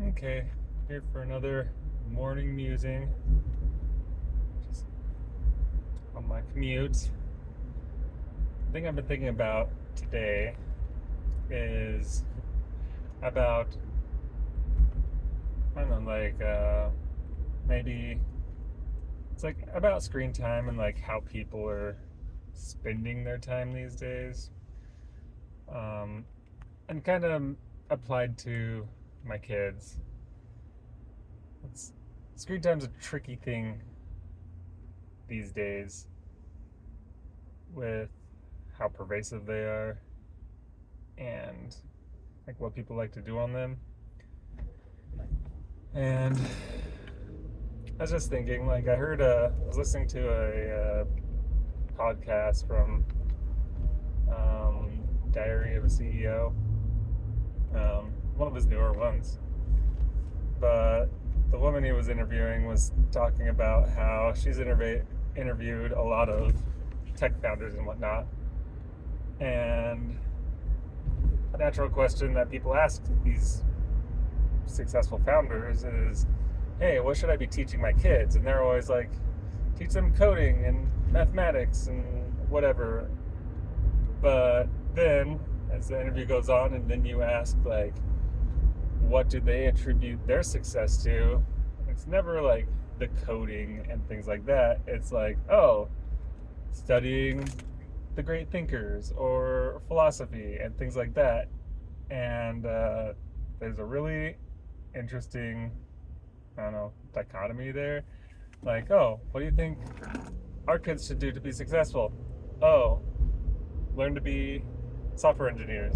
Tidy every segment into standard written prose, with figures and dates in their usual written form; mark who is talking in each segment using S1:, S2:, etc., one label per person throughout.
S1: Okay, here for another morning musing. Just on my commute. The thing I've been thinking about today is about, I don't know, maybe it's like about screen time and like how people are spending their time these days. Um, and kind of applied to my kids. It's, Screen time's a tricky thing these days with how pervasive they are and like what people like to do on them. And I was just thinking, like I was listening to a podcast from Diary of a CEO, one of his newer ones. But the woman he was interviewing was talking about how she's interviewed a lot of tech founders and whatnot. And a natural question that people ask these successful founders is, hey, what should I be teaching my kids? And they're always like, teach them coding and mathematics and whatever. But then, as the interview goes on, and then you ask, like, what do they attribute their success to? It's never like the coding and things like that. It's like, oh, studying the great thinkers or philosophy and things like that. And there's a really interesting, I don't know, dichotomy there. Like, oh, what do you think our kids should do to be successful? Oh, learn to be software engineers.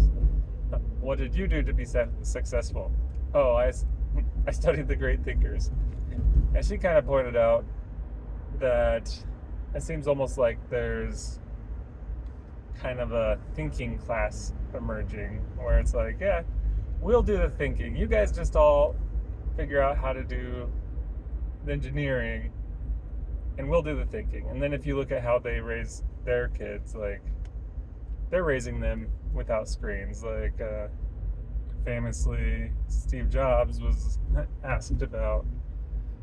S1: What did you do to be successful? Oh, I studied the great thinkers. And she kind of pointed out that it seems almost like there's kind of a thinking class emerging where it's like, yeah, we'll do the thinking. You guys just all figure out how to do the engineering and we'll do the thinking. And then if you look at how they raise their kids, like they're raising them without screens. Famously, Steve Jobs was asked about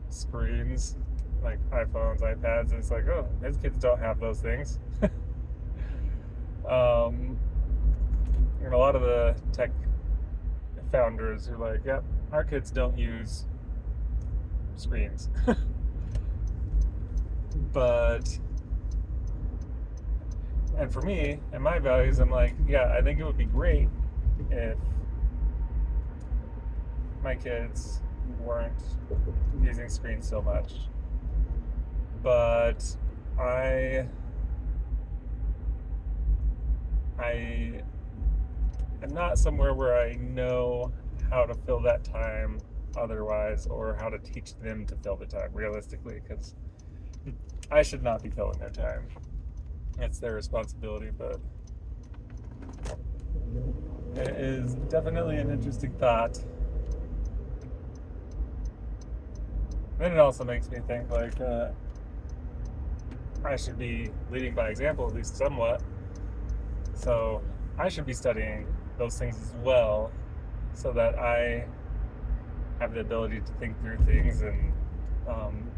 S1: screens, like iPhones, iPads, and it's like, oh, his kids don't have those things. um, and a lot of the tech founders are like, yep, our kids don't use screens. But, and for me and my values, I'm like, yeah, I think it would be great if my kids weren't using screens so much. But I I am not somewhere where I know how to fill that time otherwise or how to teach them to fill the time realistically, because I should not be filling their time. It's their responsibility, but it is definitely an interesting thought. Then it also makes me think like I should be leading by example at least somewhat. So I should be studying those things as well, so that I have the ability to think through things and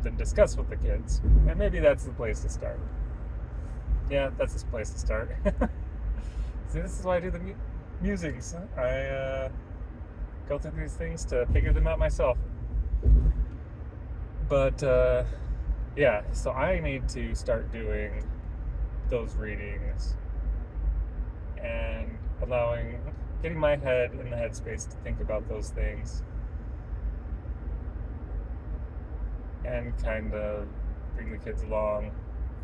S1: then discuss with the kids. And maybe that's the place to start. Yeah, that's the place to start. See, this is why I do the musings. I go through these things to figure them out myself. But yeah, so I need to start doing those readings and getting my head in the headspace to think about those things and kind of bring the kids along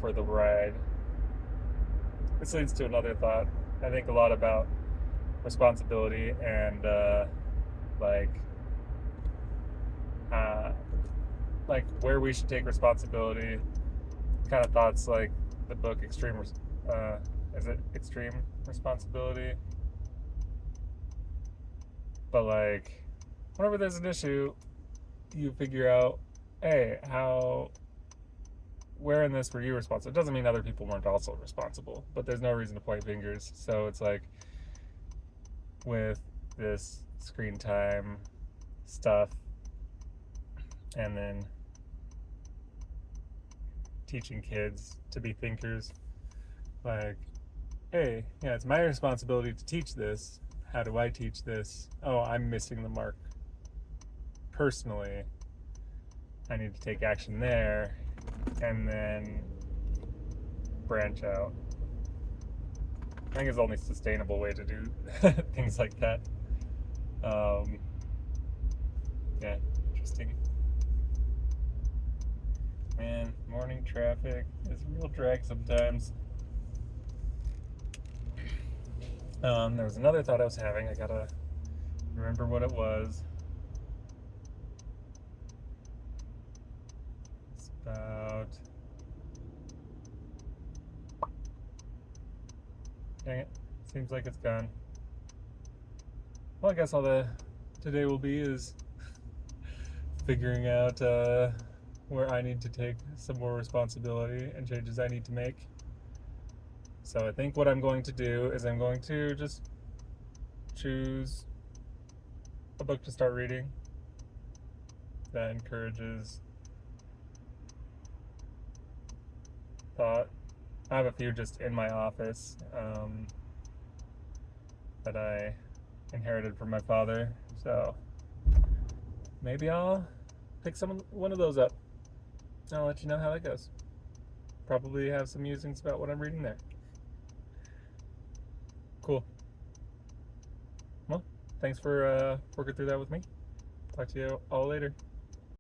S1: for the ride. This leads to another thought. I think a lot about responsibility and like uh, like where we should take responsibility. Kind of thoughts like the book is it Extreme Responsibility? But like whenever there's an issue, you figure out, hey, where in this were you responsible? It doesn't mean other people weren't also responsible, but there's no reason to point fingers. So it's like with this screen time stuff, and then teaching kids to be thinkers. Like, hey, yeah, it's my responsibility to teach this. How do I teach this? Oh, I'm missing the mark personally. I need to take action there, and then branch out. I think it's the only sustainable way to do things like that. Um, yeah, interesting. Man, morning traffic is a real drag sometimes. There was another thought I was having. I gotta remember what it was. It's about. Dang it. Seems like it's gone. Well, I guess all the today will be is figuring out where I need to take some more responsibility and changes I need to make. So I think what I'm going to do is I'm going to just choose a book to start reading that encourages thought. I have a few just in my office that I inherited from my father, so maybe I'll pick one of those up. I'll let you know how that goes. Probably have some musings about what I'm reading there. Cool. Well, thanks for working through that with me. Talk to you all later.